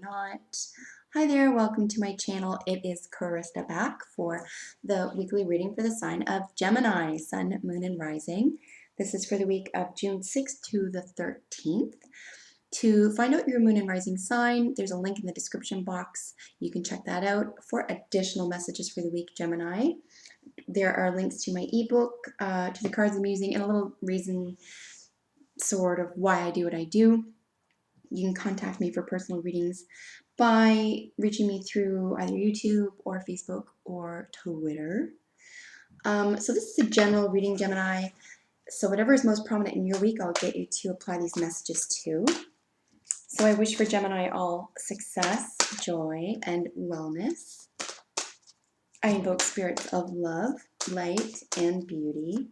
Not. Hi there, welcome to my channel. It is Carissa back for the weekly reading for the sign of Gemini, Sun, Moon, and Rising. This is for the week of June 6th to the 13th. To find out your Moon and Rising sign, there's a link in the description box. You can check that out for additional messages for the week, Gemini. There are links to my ebook, to the cards I'm using, and a little reason sort of why I do what I do. You can contact me for personal readings by reaching me through either YouTube or Facebook or Twitter. So this is a general reading, Gemini. So whatever is most prominent in your week, I'll get you to apply these messages to. So I wish for Gemini all success, joy, and wellness. I invoke spirits of love, light, and beauty.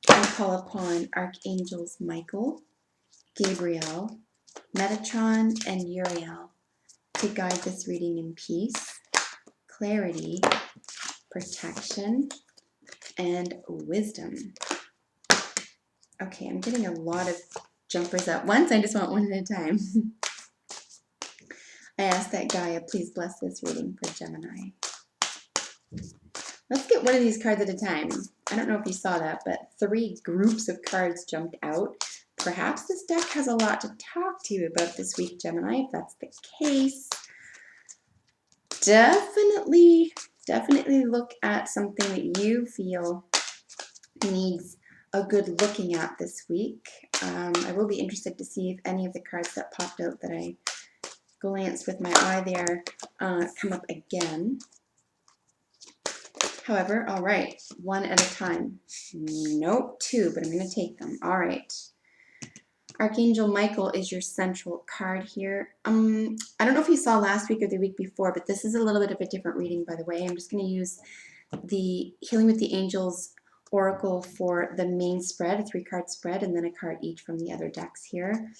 I call upon archangels Michael, Gabriel, Metatron, and Uriel to guide this reading in peace, clarity, protection, and wisdom. Okay, I'm getting a lot of jumpers at once. I just want one at a time. I ask that Gaia please bless this reading for Gemini. Let's get one of these cards at a time. I don't know if you saw that, but 3 groups of cards jumped out. Perhaps this deck has a lot to talk to you about this week, Gemini. If that's the case, definitely look at something that you feel needs a good looking at this week. I will be interested to see if any of the cards that popped out that I glanced with my eye there come up again. However, all right, one at a time. Nope, 2, but I'm going to take them. All right. Archangel Michael is your central card here. I don't know if you saw last week or the week before, but this is a little bit of a different reading, by the way. I'm just going to use the Healing with the Angels Oracle for the main spread, a 3-card spread, and then a card each from the other decks here.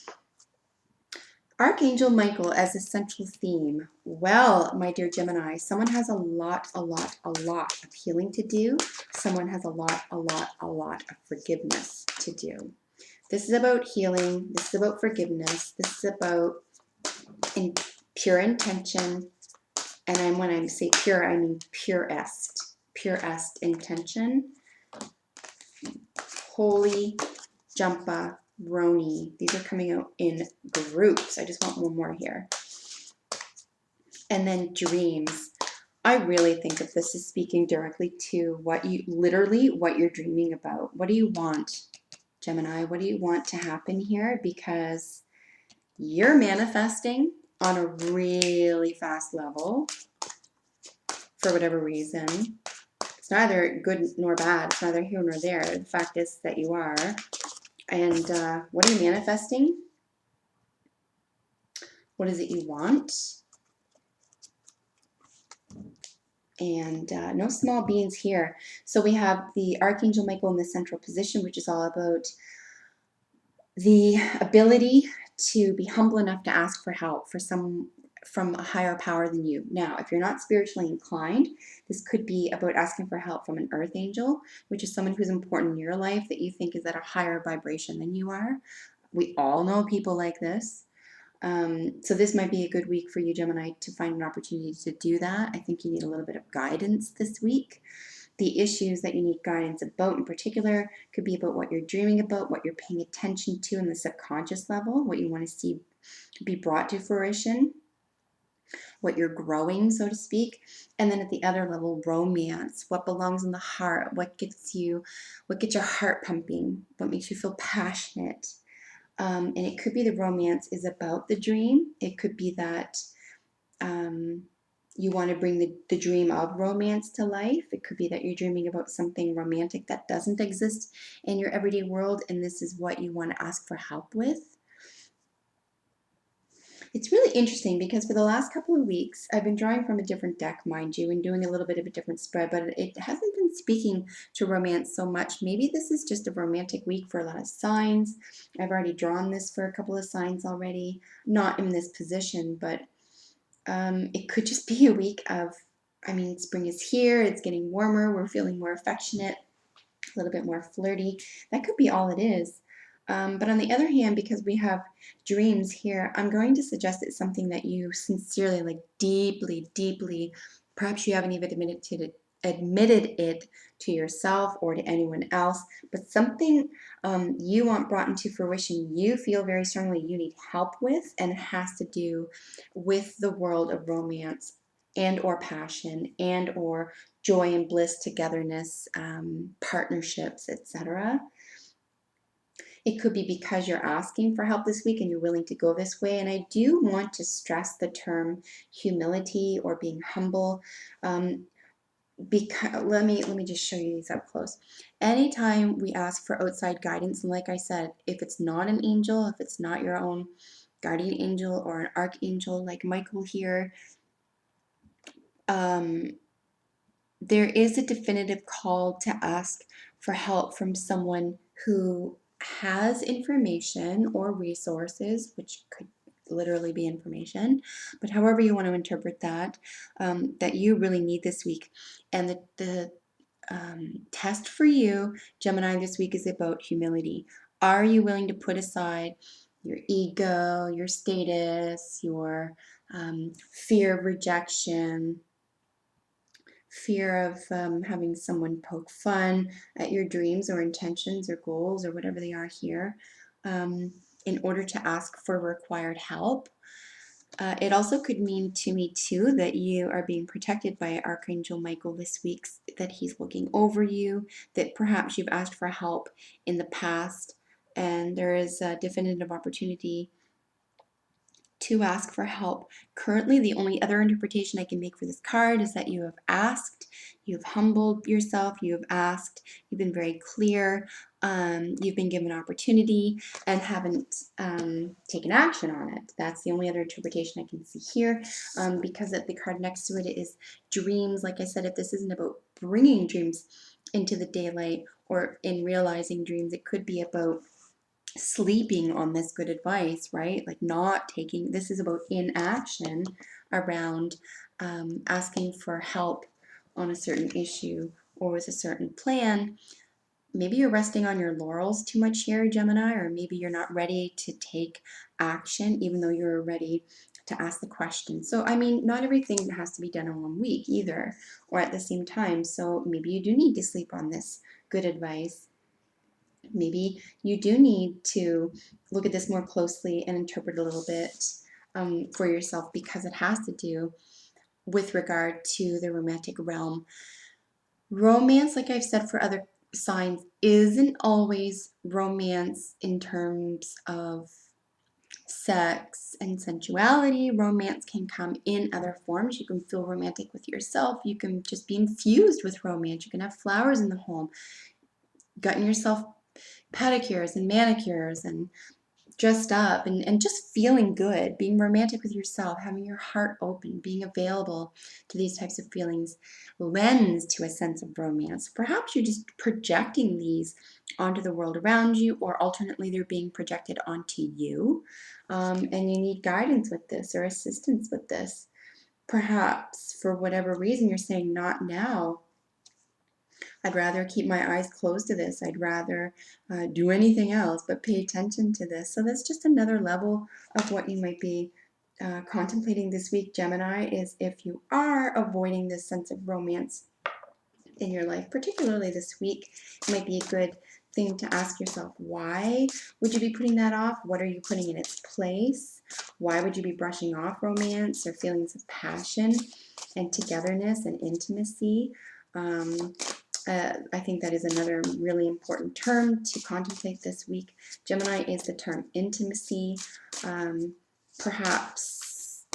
Archangel Michael as a central theme. Well, my dear Gemini, someone has a lot of healing to do. Someone has a lot of forgiveness to do. This is about healing. This is about forgiveness. This is about pure intention. And when I say pure, I mean purest intention. Holy Jumpa Roni. These are coming out in groups. I just want one more here. And then dreams. I really think that this is speaking directly to what you're dreaming about. What do you want, Gemini? What do you want to happen here? Because you're manifesting on a really fast level for whatever reason. It's neither good nor bad. It's neither here nor there. The fact is that you are. And what are you manifesting? What is it you want? And no small beans here. So we have the Archangel Michael in the central position, which is all about the ability to be humble enough to ask for help from a higher power than you. Now, if you're not spiritually inclined, this could be about asking for help from an earth angel, which is someone who's important in your life that you think is at a higher vibration than you are. We all know people like this. So this might be a good week for you, Gemini, to find an opportunity to do that. I think you need a little bit of guidance this week. The issues that you need guidance about in particular could be about what you're dreaming about, what you're paying attention to in the subconscious level, what you want to see be brought to fruition, what you're growing, so to speak. And then at the other level, romance, what belongs in the heart, what gets your heart pumping, what makes you feel passionate. And it could be the romance is about the dream. It could be that you want to bring the dream of romance to life. It could be that you're dreaming about something romantic that doesn't exist in your everyday world, and this is what you want to ask for help with. It's really interesting because for the last couple of weeks, I've been drawing from a different deck, mind you, and doing a little bit of a different spread, but it hasn't been speaking to romance so much. Maybe this is just a romantic week for a lot of signs. I've already drawn this for a couple of signs already, not in this position, but it could just be a week of, spring is here, it's getting warmer, we're feeling more affectionate, a little bit more flirty. That could be all it is. But on the other hand, because we have dreams here, I'm going to suggest it's something that you sincerely, like deeply, deeply, perhaps you haven't even admitted it to yourself or to anyone else, but something you want brought into fruition, you feel very strongly you need help with, and it has to do with the world of romance and or passion and or joy and bliss, togetherness, partnerships, etc. It could be because you're asking for help this week and you're willing to go this way. And I do want to stress the term humility or being humble. Because let me just show you these up close. Anytime we ask for outside guidance, and like I said, if it's not an angel, if it's not your own guardian angel or an archangel like Michael here, um, there is a definitive call to ask for help from someone who has information or resources, which could literally be information, but however you want to interpret that, that you really need this week. And the test for you, Gemini, this week is about humility. Are you willing to put aside your ego, your status, your fear of rejection, fear of having poke fun at your dreams or intentions or goals or whatever they are here, in order to ask for required help? It also could mean to me too that you are being protected by Archangel Michael this week, that he's looking over you, that perhaps you've asked for help in the past and there is a definitive opportunity to ask for help. Currently, the only other interpretation I can make for this card is that you have asked, you have humbled yourself, you have asked, you've been very clear, you've been given opportunity and haven't taken action on it. That's the only other interpretation I can see here, because the card next to it is dreams. Like I said, if this isn't about bringing dreams into the daylight or in realizing dreams, it could be about sleeping on this good advice, right? Like not taking, this is about inaction around asking for help on a certain issue or with a certain plan. Maybe you're resting on your laurels too much here, Gemini, or maybe you're not ready to take action even though you're ready to ask the question. So, I mean, not everything has to be done in 1 week either or at the same time. So maybe you do need to sleep on this good advice. Maybe you do need to look at this more closely and interpret a little bit for yourself, because it has to do with regard to the romantic realm. Romance, like I've said for other signs, isn't always romance in terms of sex and sensuality. Romance can come in other forms. You can feel romantic with yourself. You can just be infused with romance. You can have flowers in the home, gotten yourself pedicures and manicures and dressed up and just feeling good, being romantic with yourself, having your heart open, being available to these types of feelings lends to a sense of romance. Perhaps you're just projecting these onto the world around you, or alternately they're being projected onto you, and you need guidance with this or assistance with this. Perhaps for whatever reason you're saying not now. I'd rather keep my eyes closed to this. I'd rather do anything else but pay attention to this. So that's just another level of what you might be contemplating this week, Gemini, is if you are avoiding this sense of romance in your life, particularly this week, it might be a good thing to ask yourself, why would you be putting that off? What are you putting in its place? Why would you be brushing off romance or feelings of passion and togetherness and intimacy? I think that is another really important term to contemplate this week. Gemini is the term intimacy. Perhaps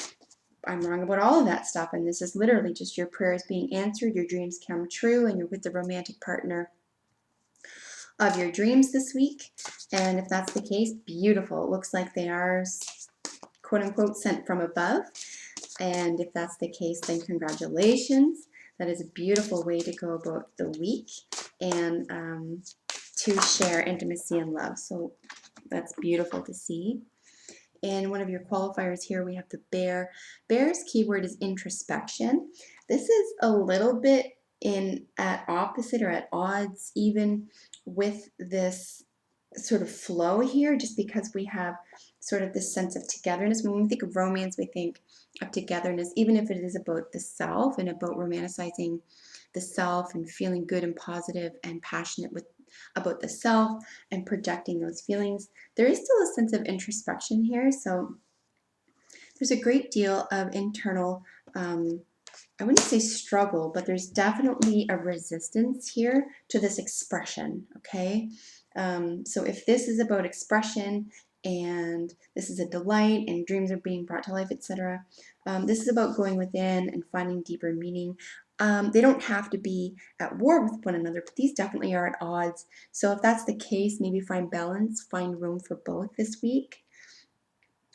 I'm wrong about all of that stuff, and this is literally just your prayers being answered, your dreams come true, and you're with the romantic partner of your dreams this week. And if that's the case, beautiful. It looks like they are quote unquote sent from above. And if that's the case, then congratulations. That is a beautiful way to go about the week and to share intimacy and love. So that's beautiful to see. And one of your qualifiers here, we have the bear. Bear's keyword is introspection. This is a little bit at opposite or at odds even with this sort of flow here, just because we have sort of this sense of togetherness. When we think of romance, we think of togetherness, even if it is about the self and about romanticizing the self and feeling good and positive and passionate about the self and projecting those feelings. There is still a sense of introspection here, so there's a great deal of internal, I wouldn't say struggle, but there's definitely a resistance here to this expression, okay? So if this is about expression and this is a delight and dreams are being brought to life, etc., this is about going within and finding deeper meaning. They don't have to be at war with one another, but these definitely are at odds. So if that's the case, maybe find balance, find room for both this week,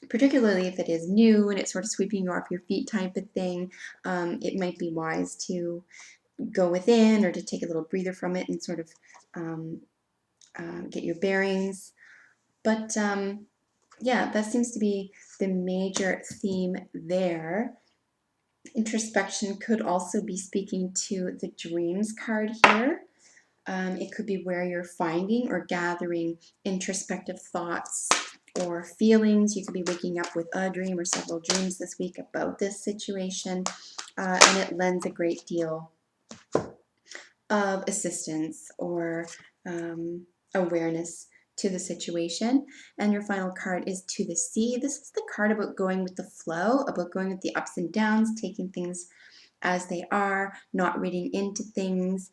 particularly if it is new and it's sort of sweeping you off your feet type of thing. It might be wise to go within or to take a little breather from it and sort of um, get your bearings. But yeah, that seems to be the major theme there. Introspection could also be speaking to the dreams card here. It could be where you're finding or gathering introspective thoughts or feelings. You could be waking up with a dream or several dreams this week about this situation, and it lends a great deal of assistance or awareness to the situation. And your final card is to the sea. This is the card about going with the flow, about going with the ups and downs, taking things as they are, not reading into things.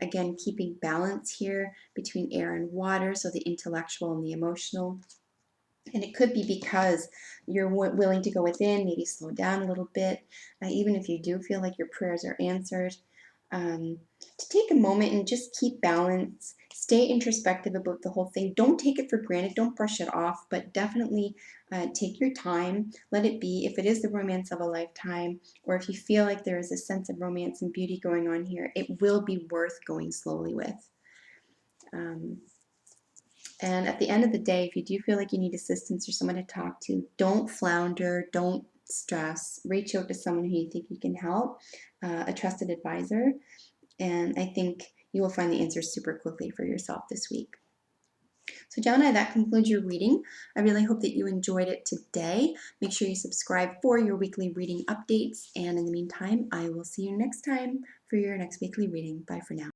Again, keeping balance here between air and water, so the intellectual and the emotional. And it could be because you're willing to go within, maybe slow down a little bit, even if you do feel like your prayers are answered. To take a moment and just keep balance, stay introspective about the whole thing. Don't take it for granted, don't brush it off, but definitely take your time, let it be. If it is the romance of a lifetime, or if you feel like there is a sense of romance and beauty going on here, it will be worth going slowly with. And at the end of the day, if you do feel like you need assistance or someone to talk to, don't flounder, don't stress. Reach out to someone who you think you can help, a trusted advisor, and I think you will find the answers super quickly for yourself this week. So Gemini, that concludes your reading. I really hope that you enjoyed it today. Make sure you subscribe for your weekly reading updates, and in the meantime, I will see you next time for your next weekly reading. Bye for now.